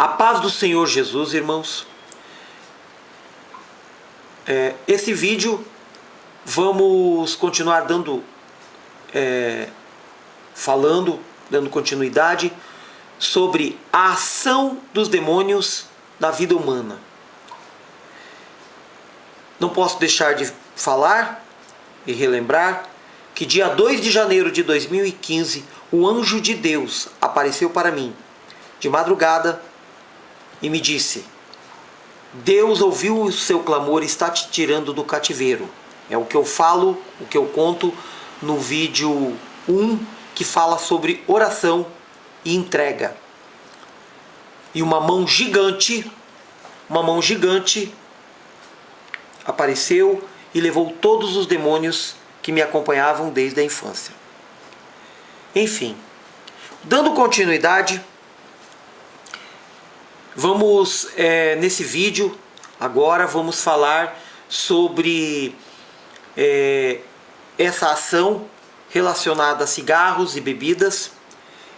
A paz do Senhor Jesus, irmãos. Esse vídeo vamos continuar dando continuidade sobre a ação dos demônios na vida humana. Não posso deixar de falar e relembrar que dia 2 de janeiro de 2015, o anjo de Deus apareceu para mim de madrugada e me disse: Deus ouviu o seu clamor e está te tirando do cativeiro. É o que eu falo, o que eu conto no vídeo 1, que fala sobre oração e entrega. E uma mão gigante apareceu e levou todos os demônios que me acompanhavam desde a infância. Enfim, dando continuidade, vamos nesse vídeo agora vamos falar sobre essa ação relacionada a cigarros e bebidas.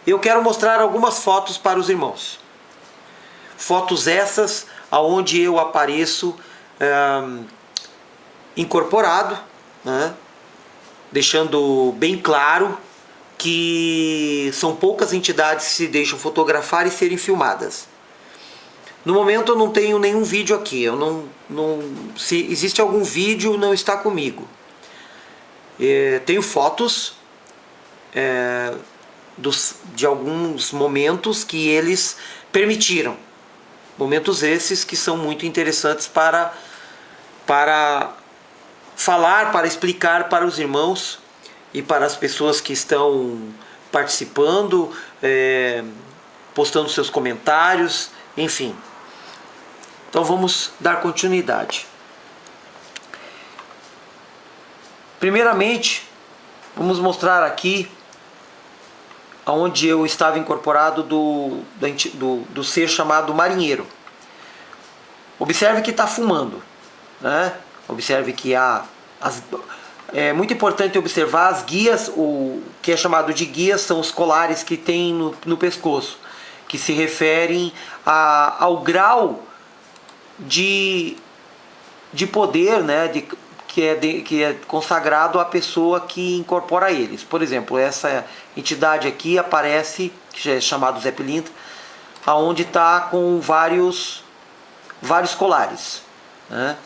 Eu quero mostrar algumas fotos para os irmãos. Fotos essas aonde eu apareço incorporado, né? Deixando bem claro que são poucas entidades que se deixam fotografar e serem filmadas. No momento eu não tenho nenhum vídeo aqui. Se existe algum vídeo, não está comigo. Tenho fotos de alguns momentos que eles permitiram. Momentos esses que são muito interessantes para falar, para explicar para os irmãos e para as pessoas que estão participando, postando seus comentários, enfim. Então vamos dar continuidade. Primeiramente, vamos mostrar aqui onde eu estava incorporado do ser chamado marinheiro. Observe que está fumando, né? Observe que é muito importante observar as guias. O que é chamado de guias são os colares que tem no pescoço, que se referem ao grau de poder, né? Que é consagrado à pessoa que incorpora eles. Por exemplo, essa entidade aqui aparece, que já é chamado Zé Pilintra, aonde está com vários colares, né?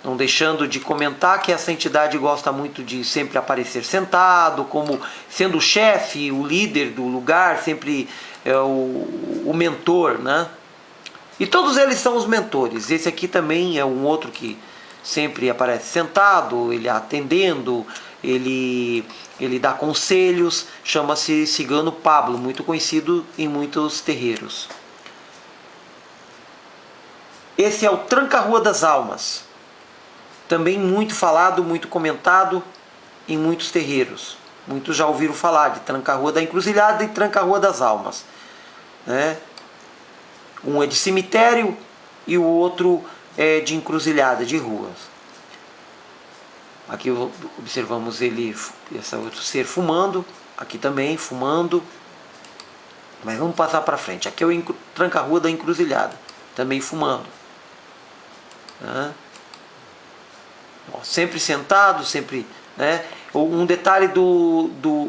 Não deixando de comentar que essa entidade gosta muito de sempre aparecer sentado, como sendo o chefe, o líder do lugar, sempre é o mentor, né? E todos eles são os mentores. Esse aqui também é um outro que sempre aparece sentado, ele atendendo, ele dá conselhos, chama-se Cigano Pablo, muito conhecido em muitos terreiros. Esse é o Tranca-Rua das Almas, também muito falado, muito comentado em muitos terreiros. Muitos já ouviram falar de Tranca-Rua da Encruzilhada e Tranca-Rua das Almas, né? Um é de cemitério e o outro é de encruzilhada, de ruas. Aqui observamos esse outro ser fumando, aqui também fumando. Mas vamos passar para frente. Aqui é o Tranca-Rua da Encruzilhada, também fumando, né? Sempre sentado, sempre, né? Um detalhe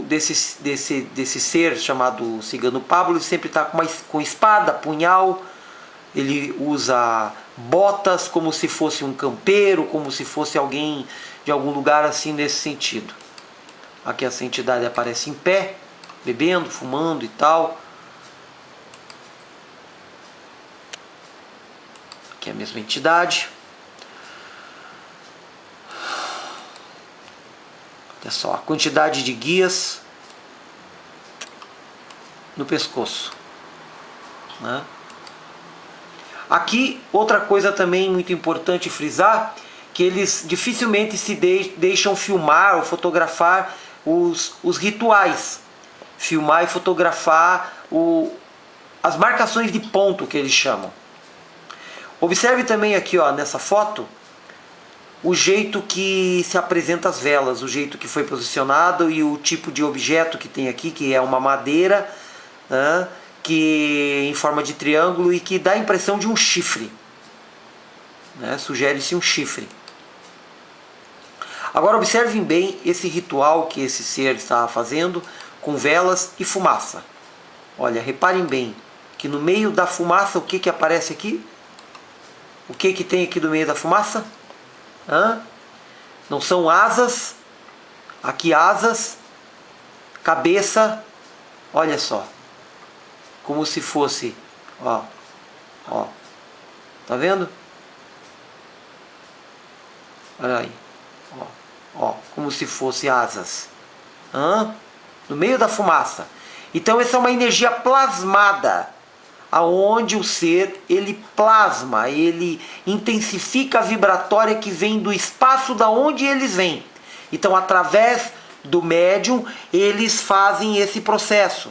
desse ser chamado Cigano Pablo, ele sempre está com espada, punhal. Ele usa botas como se fosse um campeiro, como se fosse alguém de algum lugar assim nesse sentido. Aqui essa entidade aparece em pé, bebendo, fumando e tal. Aqui é a mesma entidade. Olha só a quantidade de guias no pescoço, né? Aqui, outra coisa também muito importante frisar, que eles dificilmente se deixam filmar ou fotografar os rituais. Filmar e fotografar as marcações de ponto que eles chamam. Observe também aqui, ó, nessa foto, o jeito que se apresenta as velas, o jeito que foi posicionado e o tipo de objeto que tem aqui, que é uma madeira, né, que em forma de triângulo e que dá a impressão de um chifre, né? Sugere-se um chifre. Agora observem bem esse ritual que esse ser está fazendo com velas e fumaça. Olha, reparem bem que no meio da fumaça, o que que aparece aqui? O que que tem aqui no meio da fumaça? Não são asas? Aqui asas, cabeça, olha só. Como se fosse, ó, tá vendo? Olha aí, como se fosse asas, no meio da fumaça. Então essa é uma energia plasmada, aonde o ser, ele plasma, ele intensifica a vibratória que vem do espaço da onde eles vêm. Então através do médium, eles fazem esse processo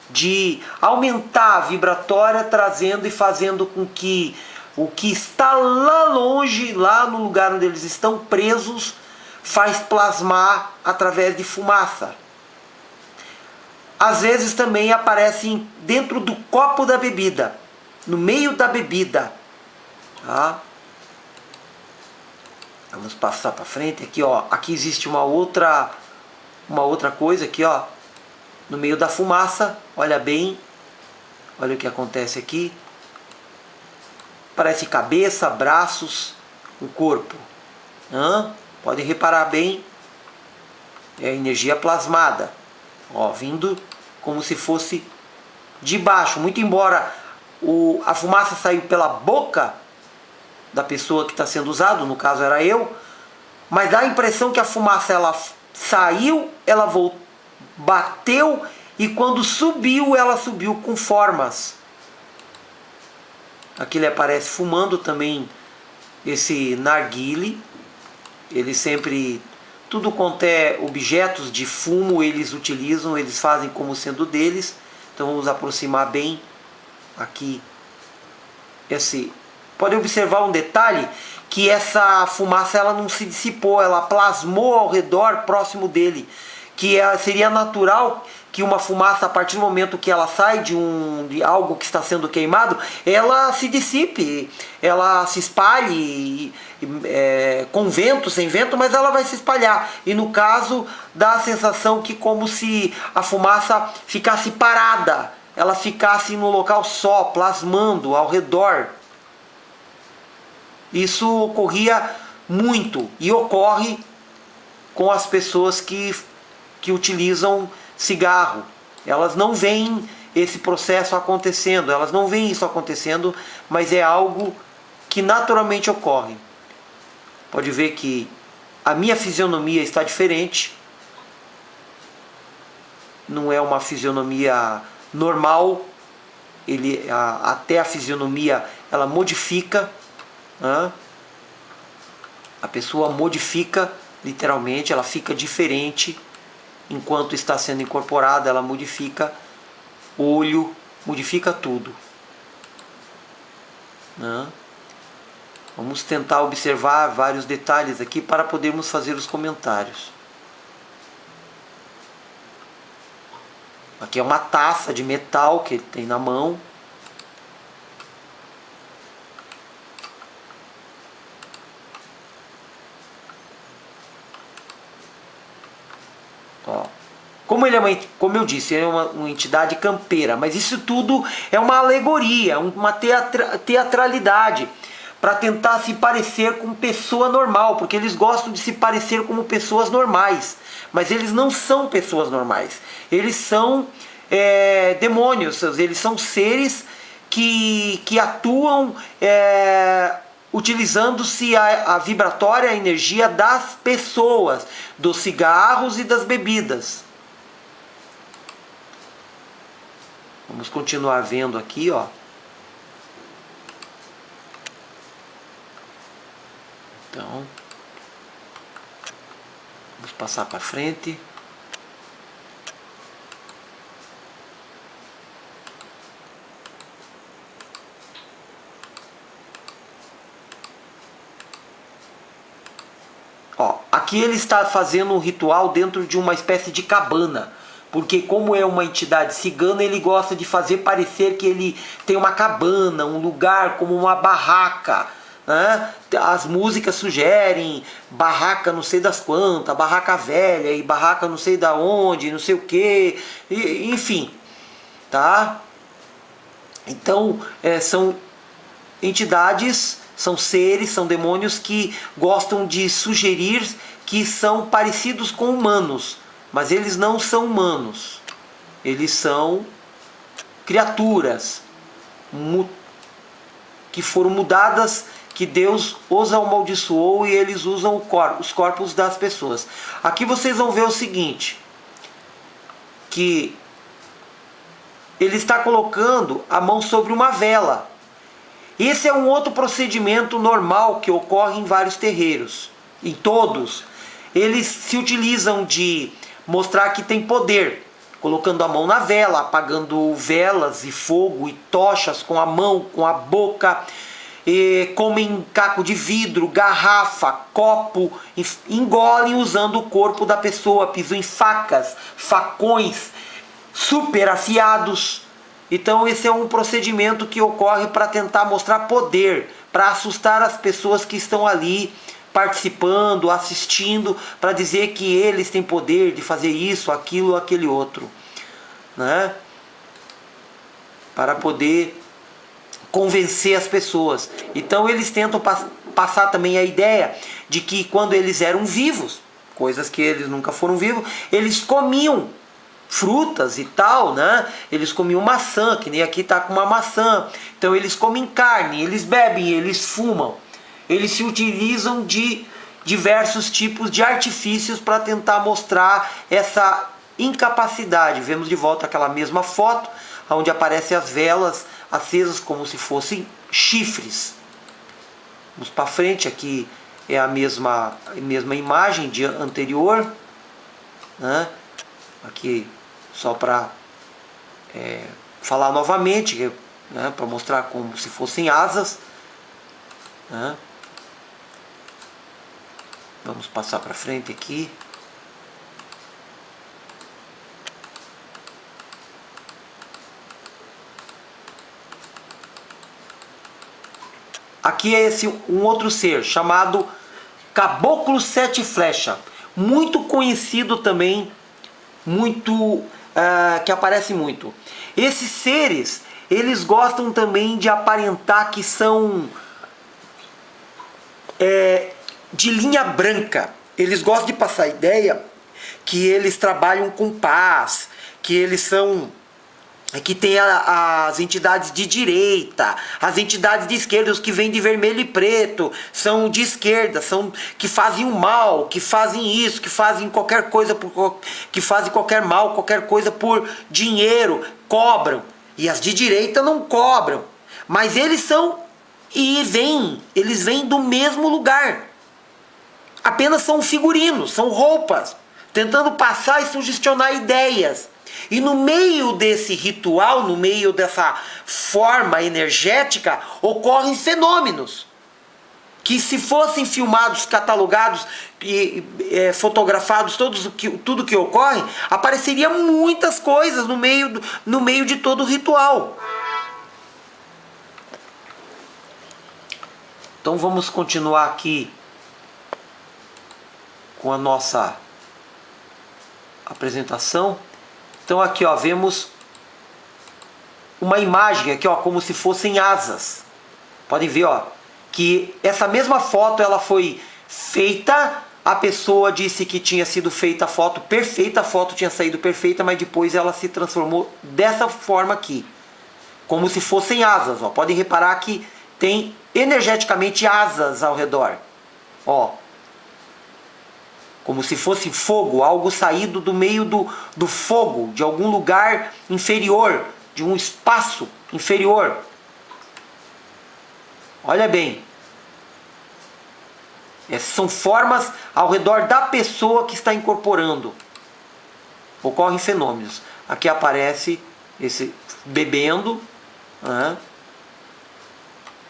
de aumentar a vibratória, trazendo e fazendo com que o que está lá longe, lá no lugar onde eles estão presos, faz plasmar através de fumaça. Às vezes também aparecem dentro do copo da bebida, no meio da bebida. Tá? Vamos passar para frente aqui, ó. Aqui existe uma outra coisa aqui, ó. No meio da fumaça, olha bem, olha o que acontece aqui. Parece cabeça, braços, o corpo. Podem reparar bem, é a energia plasmada, ó, vindo como se fosse de baixo. Muito embora a fumaça saiu pela boca da pessoa que está sendo usado, no caso era eu, mas dá a impressão que a fumaça ela saiu, ela voltou, bateu, e quando subiu, ela subiu com formas. Aqui ele aparece fumando também esse narguile. Ele sempre, tudo quanto é objetos de fumo, eles utilizam, eles fazem como sendo deles. Então vamos aproximar bem aqui. Pode observar um detalhe, que essa fumaça ela não se dissipou, ela plasmou ao redor, próximo dele. Que seria natural que uma fumaça, a partir do momento que ela sai de algo que está sendo queimado, ela se dissipe, ela se espalhe, com vento, sem vento, mas ela vai se espalhar. E no caso, dá a sensação que como se a fumaça ficasse parada, ela ficasse no local só, plasmando ao redor. Isso ocorria muito e ocorre com as pessoas que utilizam cigarro. Elas não veem esse processo acontecendo, elas não veem isso acontecendo, mas é algo que naturalmente ocorre. Pode ver que a minha fisionomia está diferente, não é uma fisionomia normal, até a fisionomia ela modifica, a pessoa modifica literalmente, ela fica diferente. Enquanto está sendo incorporada, ela modifica olho, modifica tudo. Vamos tentar observar vários detalhes aqui para podermos fazer os comentários. Aqui é uma taça de metal que ele tem na mão. Como eu disse, é uma entidade campeira, mas isso tudo é uma alegoria, uma teatralidade, para tentar se parecer com pessoa normal, porque eles gostam de se parecer como pessoas normais, mas eles não são pessoas normais, eles são demônios, eles são seres que atuam utilizando-se a vibratória, a energia das pessoas, dos cigarros e das bebidas. Vamos continuar vendo aqui, ó. Então, vamos passar para frente. Ó, aqui ele está fazendo um ritual dentro de uma espécie de cabana, porque como é uma entidade cigana, ele gosta de fazer parecer que ele tem uma cabana, um lugar como uma barraca, né? As músicas sugerem barraca não sei das quantas, barraca velha e barraca não sei da onde, não sei o que, enfim, tá? Então são entidades, são seres, são demônios que gostam de sugerir que são parecidos com humanos, mas eles não são humanos, eles são criaturas que foram mudadas, que Deus os amaldiçoou e eles usam os corpos das pessoas. Aqui vocês vão ver o seguinte, que ele está colocando a mão sobre uma vela. Esse é um outro procedimento normal que ocorre em vários terreiros, em todos. Eles se utilizam de mostrar que tem poder, colocando a mão na vela, apagando velas e fogo e tochas com a mão, com a boca, comem caco de vidro, garrafa, copo, engolem usando o corpo da pessoa, pisam em facas, facões super afiados. Então esse é um procedimento que ocorre para tentar mostrar poder, para assustar as pessoas que estão ali participando, assistindo, para dizer que eles têm poder de fazer isso, aquilo, aquele outro, né? Para poder convencer as pessoas. Então eles tentam passar também a ideia de que quando eles eram vivos, coisas que eles nunca foram vivos, eles comiam frutas e tal, né? Eles comiam maçã, que nem aqui tá com uma maçã. Então eles comem carne, eles bebem, eles fumam. Eles se utilizam de diversos tipos de artifícios para tentar mostrar essa incapacidade. Vemos de volta aquela mesma foto, onde aparecem as velas acesas como se fossem chifres. Vamos para frente, aqui é a mesma imagem de anterior, né? Aqui só para falar novamente, né? Para mostrar como se fossem asas, né? Vamos passar para frente aqui. Aqui é um outro ser chamado Caboclo Sete Flecha, muito conhecido também, que aparece muito. Esses seres, eles gostam também de aparentar que são de linha branca. Eles gostam de passar a ideia que eles trabalham com paz, que eles são, que tem as entidades de direita, as entidades de esquerda, os que vêm de vermelho e preto, são de esquerda, são que fazem o mal, que fazem isso, que fazem qualquer coisa, que fazem qualquer mal, qualquer coisa por dinheiro, cobram. E as de direita não cobram, mas eles eles vêm do mesmo lugar. Apenas são figurinos, são roupas, tentando passar e sugestionar ideias. E no meio desse ritual, no meio dessa forma energética, ocorrem fenômenos que, se fossem filmados, catalogados e fotografados, tudo que ocorre, apareceria muitas coisas no meio de todo o ritual. Então vamos continuar aqui com a nossa apresentação. Então aqui, ó, vemos uma imagem aqui, ó, como se fossem asas. Podem ver, ó, que essa mesma foto ela foi feita, a pessoa disse que tinha sido feita a foto perfeita, a foto tinha saído perfeita, mas depois ela se transformou dessa forma aqui, como se fossem asas, ó. Podem reparar que tem energeticamente asas ao redor, ó, como se fosse fogo, algo saído do meio do fogo, de algum lugar inferior, de um espaço inferior. Olha bem, essas são formas ao redor da pessoa que está incorporando. Ocorrem fenômenos. Aqui aparece esse bebendo, né?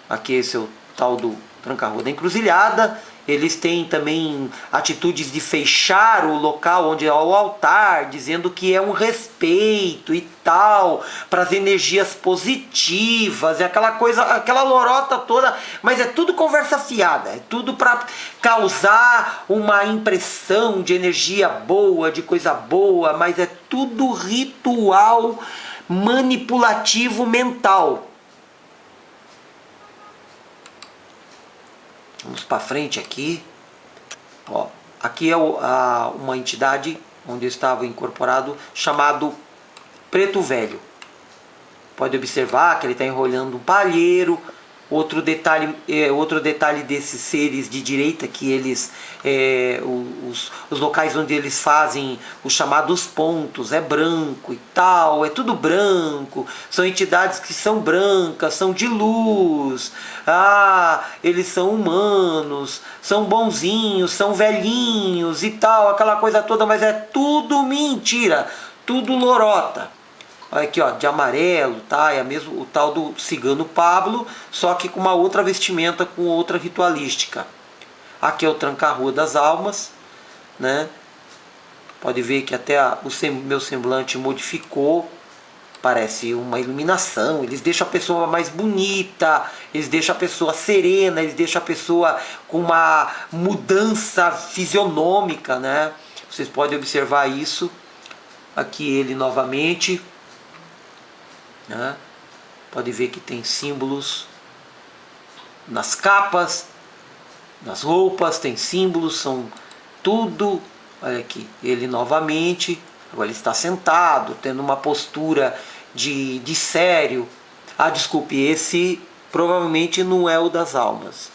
Aqui esse é o tal do tranca-rua da encruzilhada. eles têm também atitudes de fechar o local onde é o altar, dizendo que é um respeito e tal, para as energias positivas, é aquela coisa, aquela lorota toda, mas é tudo conversa fiada, é tudo para causar uma impressão de energia boa, de coisa boa, mas é tudo ritual manipulativo mental. Vamos para frente aqui. Ó, aqui é uma entidade onde eu estava incorporado, chamado Preto Velho. Pode observar que ele está enrolando um palheiro. Outro detalhe desses seres de direita, que eles, os locais onde eles fazem os chamados pontos, é branco e tal, é tudo branco, são entidades que são brancas, são de luz, eles são humanos, são bonzinhos, são velhinhos e tal, aquela coisa toda, mas é tudo mentira, tudo lorota. Olha aqui, ó, de amarelo, tá? É mesmo o tal do cigano Pablo, só que com uma outra vestimenta, com outra ritualística. Aqui é o tranca-rua das almas, né? Pode ver que até meu semblante modificou, parece uma iluminação. Eles deixam a pessoa mais bonita, eles deixam a pessoa serena, eles deixam a pessoa com uma mudança fisionômica, né? Vocês podem observar isso. Aqui ele novamente. Pode ver que tem símbolos nas capas, nas roupas, tem símbolos, são tudo. Olha aqui, ele novamente, agora ele está sentado, tendo uma postura de sério. Desculpe, esse provavelmente não é o das almas,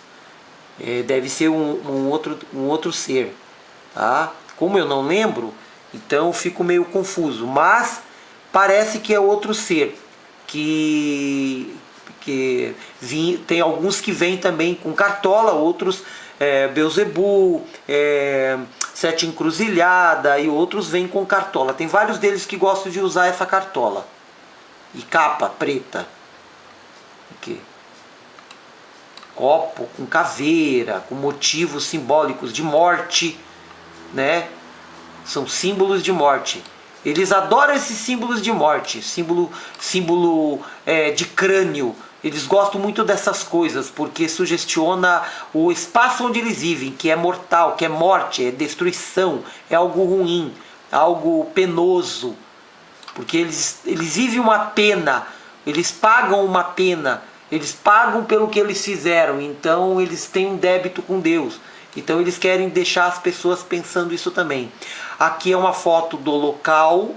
deve ser um outro ser, tá? Como eu não lembro, então fico meio confuso, mas parece que é outro ser. Que tem alguns que vêm também com cartola, outros Beuzebu, Sete Encruzilhada, e outros vêm com cartola. Tem vários deles que gostam de usar essa cartola e capa preta. Aqui. Copo com caveira, com motivos simbólicos de morte, né? São símbolos de morte. Eles adoram esses símbolos de morte, símbolo de crânio. Eles gostam muito dessas coisas, porque sugestiona o espaço onde eles vivem, que é mortal, que é morte, é destruição, é algo ruim, algo penoso. Porque eles vivem uma pena, eles pagam uma pena, eles pagam pelo que eles fizeram, então eles têm um débito com Deus. Então eles querem deixar as pessoas pensando isso também. Aqui é uma foto do local,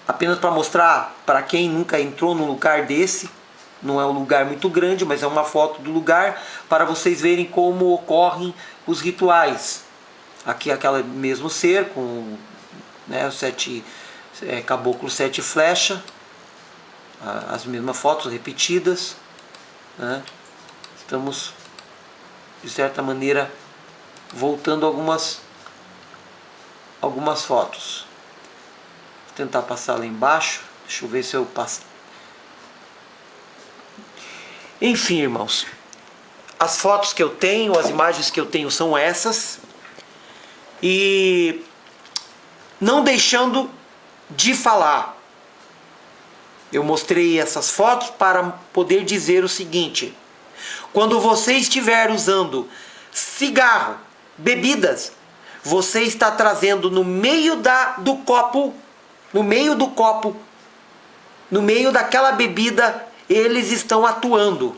apenas para mostrar para quem nunca entrou num lugar desse. Não é um lugar muito grande, mas é uma foto do lugar para vocês verem como ocorrem os rituais. Aqui é aquele mesmo ser com, né, os caboclo 7 flecha, as mesmas fotos repetidas, né? Estamos, de certa maneira, voltando algumas fotos. Vou tentar passar lá embaixo. Deixa eu ver se eu passo. Enfim, irmãos, as fotos que eu tenho, as imagens que eu tenho são essas. E não deixando de falar, eu mostrei essas fotos para poder dizer o seguinte: quando você estiver usando cigarro, bebidas, você está trazendo no meio do copo, no meio daquela bebida, eles estão atuando.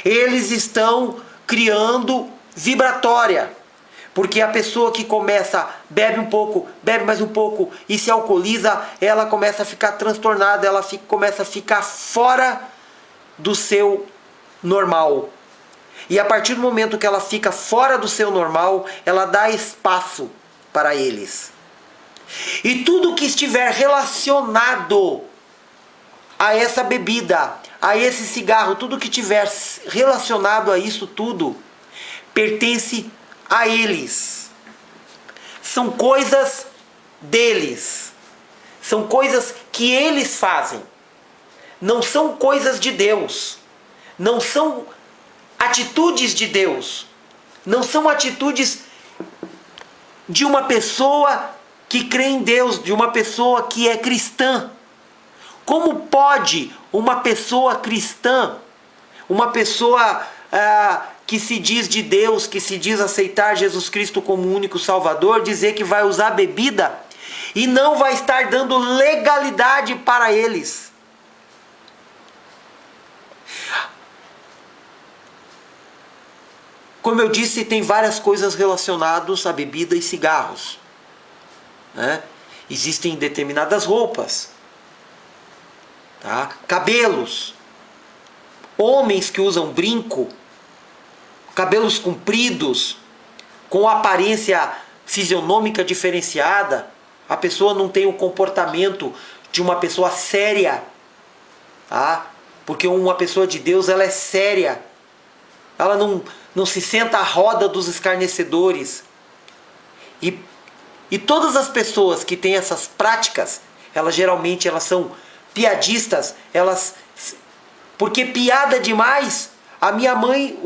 Eles estão criando vibratória. Porque a pessoa que bebe um pouco, bebe mais um pouco e se alcooliza, ela começa a ficar transtornada, ela começa a ficar fora do seu normal. E a partir do momento que ela fica fora do seu normal, ela dá espaço para eles. E tudo que estiver relacionado a essa bebida, a esse cigarro, tudo que estiver relacionado a isso tudo, pertence a eles. São coisas deles. São coisas que eles fazem. Não são coisas de Deus. Não são atitudes de Deus, não são atitudes de uma pessoa que crê em Deus, de uma pessoa que é cristã. Como pode uma pessoa cristã, uma pessoa que se diz de Deus, que se diz aceitar Jesus Cristo como o único Salvador, dizer que vai usar bebida e não vai estar dando legalidade para eles? Como eu disse, tem várias coisas relacionadas a bebida e cigarros, né? Existem determinadas roupas, tá? Cabelos, homens que usam brinco, cabelos compridos, com aparência fisionômica diferenciada. A pessoa não tem o comportamento de uma pessoa séria, tá? Porque uma pessoa de Deus, ela é séria. Ela não se senta à roda dos escarnecedores. E todas as pessoas que têm essas práticas, elas geralmente são piadistas. Porque piada demais, a minha mãe,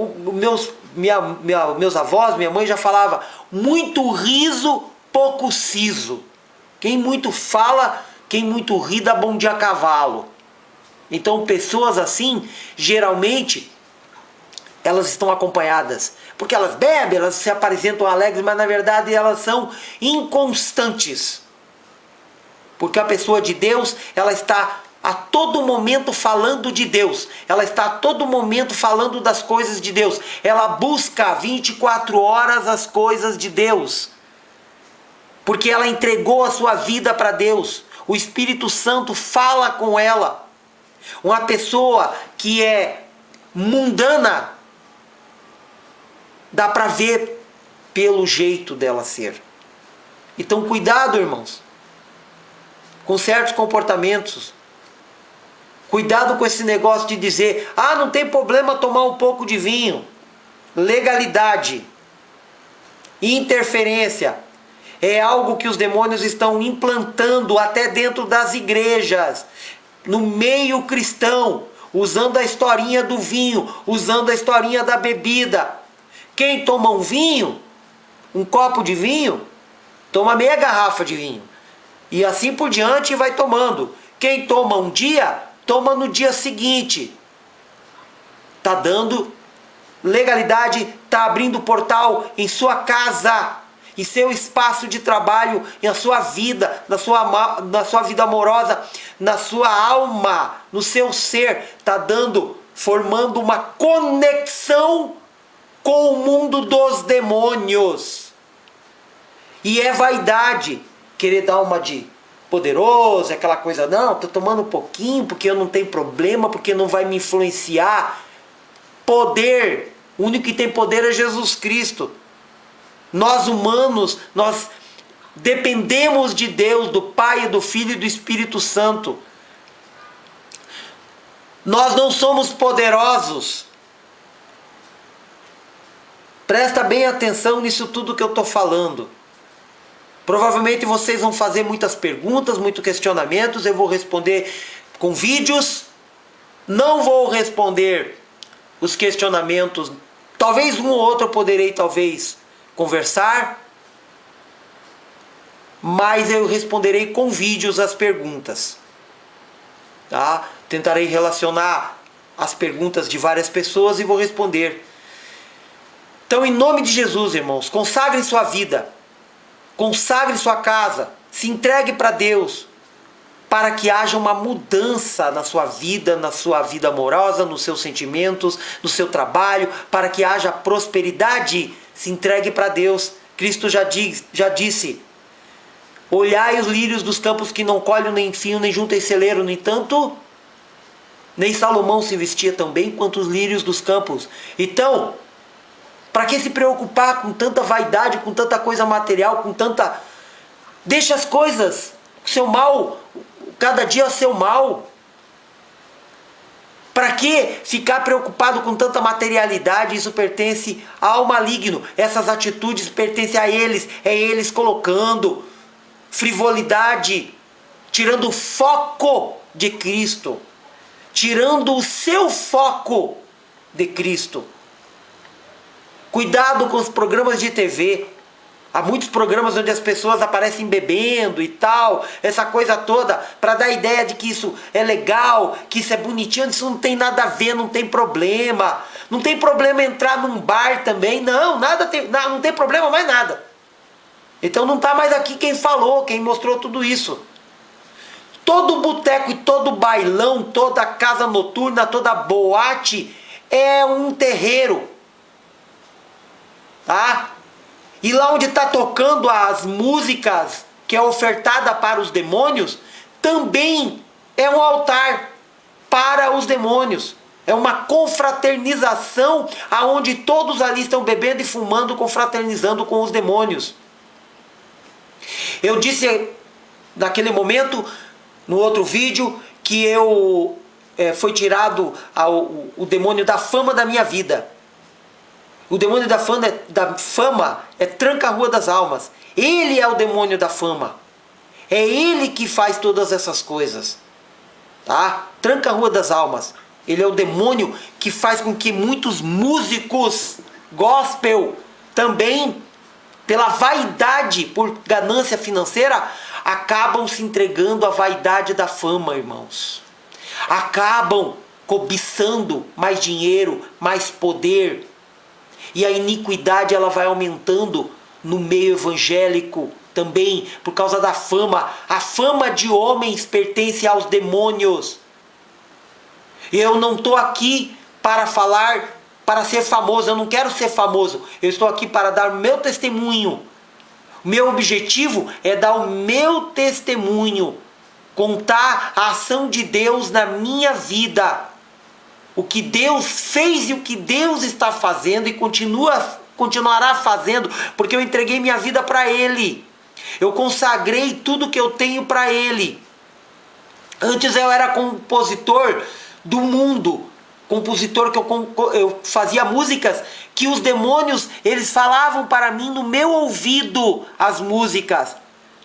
meus avós, minha mãe já falava, muito riso, pouco siso. Quem muito fala, quem muito ri, dá bom dia a cavalo. Então pessoas assim, geralmente, elas estão acompanhadas, porque elas bebem, elas se apresentam alegres, mas na verdade elas são inconstantes. Porque a pessoa de Deus, ela está a todo momento falando de Deus, ela está a todo momento falando das coisas de Deus, ela busca 24 horas as coisas de Deus, porque ela entregou a sua vida para Deus. O Espírito Santo fala com ela. Uma pessoa que é mundana, dá para ver pelo jeito dela ser. Então cuidado, irmãos, com certos comportamentos. Cuidado com esse negócio de dizer, não tem problema tomar um pouco de vinho. Legalidade, interferência, é algo que os demônios estão implantando até dentro das igrejas, no meio cristão, usando a historinha do vinho, usando a historinha da bebida. Quem toma um vinho, um copo de vinho, toma meia garrafa de vinho. E assim por diante vai tomando. Quem toma um dia, toma no dia seguinte. Está dando legalidade, está abrindo portal em sua casa, em seu espaço de trabalho, na sua vida, na sua vida amorosa, na sua alma, no seu ser. Está formando uma conexão com o mundo dos demônios. E é vaidade querer dar uma de poderoso, aquela coisa, não, estou tomando um pouquinho porque eu não tenho problema, porque não vai me influenciar. Poder, o único que tem poder é Jesus Cristo. Nós humanos, nós dependemos de Deus, do Pai, do Filho e do Espírito Santo. Nós não somos poderosos. Presta bem atenção nisso tudo que eu estou falando. Provavelmente vocês vão fazer muitas perguntas, muitos questionamentos. Eu vou responder com vídeos. Não vou responder os questionamentos. Talvez um ou outro eu poderei conversar. Mas eu responderei com vídeos as perguntas. Tá? Tentarei relacionar as perguntas de várias pessoas e vou responder. Então, em nome de Jesus, irmãos, consagre sua vida, consagre sua casa, se entregue para Deus, para que haja uma mudança na sua vida amorosa, nos seus sentimentos, no seu trabalho, para que haja prosperidade. Se entregue para Deus. Cristo já disse, olhai os lírios dos campos que não colhem nem fiam, nem juntam em celeiro. No entanto, nem Salomão se vestia tão bem quanto os lírios dos campos. Então, para que se preocupar com tanta vaidade, com tanta coisa material, com tanta... Deixa as coisas, seu mal, cada dia é seu mal. Para que ficar preocupado com tanta materialidade? Isso pertence ao maligno. Essas atitudes pertencem a eles. É eles colocando frivolidade, tirando o foco de Cristo. Tirando o seu foco de Cristo. Cuidado com os programas de TV. Há muitos programas onde as pessoas aparecem bebendo e tal, essa coisa toda, para dar a ideia de que isso é legal, que isso é bonitinho. Isso não tem nada a ver, não tem problema. Não tem problema entrar num bar também, não, não tem problema mais nada. Então não está mais aqui quem falou, quem mostrou tudo isso. Todo boteco e todo bailão, toda casa noturna, toda boate é um terreiro. Tá? E lá onde está tocando as músicas que é ofertada para os demônios, também é um altar para os demônios. É uma confraternização aonde todos ali estão bebendo e fumando, confraternizando com os demônios. Eu disse naquele momento, no outro vídeo, que foi tirado o demônio da fama da minha vida. O demônio da fama é tranca-rua das almas. Ele é o demônio da fama. É ele que faz todas essas coisas. Tá? Tranca-rua das almas. Ele é o demônio que faz com que muitos músicos gospel também, pela vaidade, por ganância financeira, acabam se entregando à vaidade da fama, irmãos. Acabam cobiçando mais dinheiro, mais poder. E a iniquidade ela vai aumentando no meio evangélico também, por causa da fama. A fama de homens pertence aos demônios. Eu não estou aqui para falar, para ser famoso. Eu não quero ser famoso. Eu estou aqui para dar o meu testemunho. Meu objetivo é dar o meu testemunho. Contar a ação de Deus na minha vida. O que Deus fez e o que Deus está fazendo e continuará fazendo, porque eu entreguei minha vida para Ele. Eu consagrei tudo que eu tenho para Ele. Antes eu era compositor do mundo, compositor que eu fazia músicas que os demônios, eles falavam para mim no meu ouvido as músicas.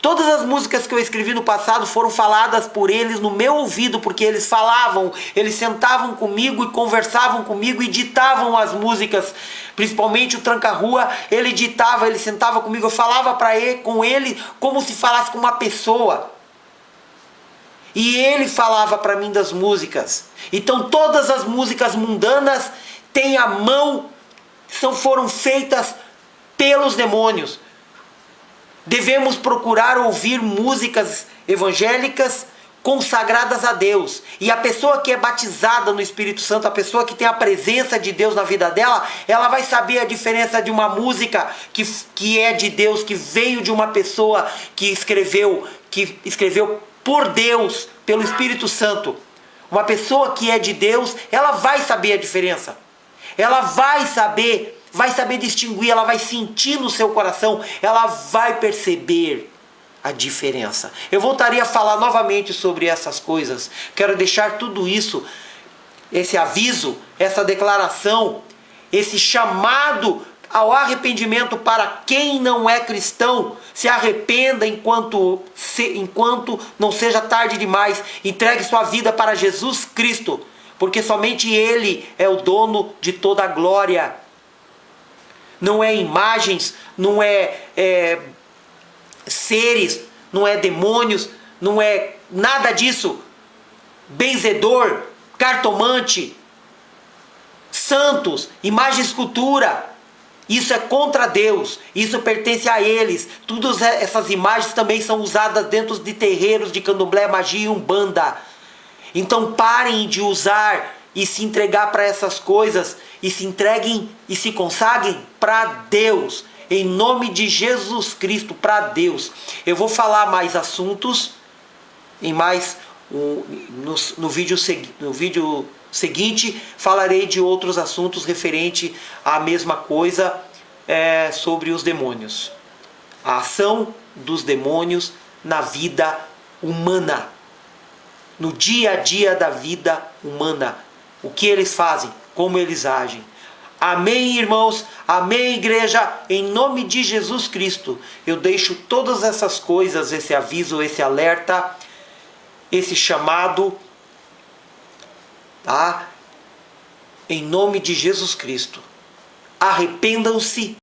Todas as músicas que eu escrevi no passado foram faladas por eles no meu ouvido, porque eles falavam, eles sentavam comigo e conversavam comigo e ditavam as músicas. Principalmente o Tranca-Rua, ele ditava, ele sentava comigo, eu falava com ele como se falasse com uma pessoa. E ele falava para mim das músicas. Então todas as músicas mundanas têm a mão, foram feitas pelos demônios. Devemos procurar ouvir músicas evangélicas consagradas a Deus. E a pessoa que é batizada no Espírito Santo, a pessoa que tem a presença de Deus na vida dela, ela vai saber a diferença de uma música que é de Deus, que veio de uma pessoa que escreveu por Deus, pelo Espírito Santo. Uma pessoa que é de Deus, ela vai saber a diferença. Ela vai saber distinguir, ela vai sentir no seu coração, ela vai perceber a diferença. Eu voltaria a falar novamente sobre essas coisas. Quero deixar tudo isso, esse aviso, essa declaração, esse chamado ao arrependimento para quem não é cristão. Se arrependa enquanto não seja tarde demais. Entregue sua vida para Jesus Cristo, porque somente Ele é o dono de toda a glória. Não é imagens, não é seres, não é demônios, não é nada disso. Benzedor, cartomante, santos, imagem e escultura. Isso é contra Deus, isso pertence a eles. Todas essas imagens também são usadas dentro de terreiros de candomblé, magia e umbanda. Então parem de usar e se entregar para essas coisas, e se entreguem e se consagrem para Deus, em nome de Jesus Cristo, para Deus. Eu vou falar mais assuntos no vídeo seguinte, falarei de outros assuntos referente à mesma coisa, sobre os demônios, a ação dos demônios na vida humana, no dia a dia da vida humana. O que eles fazem, como eles agem. Amém, irmãos? Amém, igreja? Em nome de Jesus Cristo, eu deixo todas essas coisas, esse aviso, esse alerta, esse chamado, tá? Em nome de Jesus Cristo. arrependam-se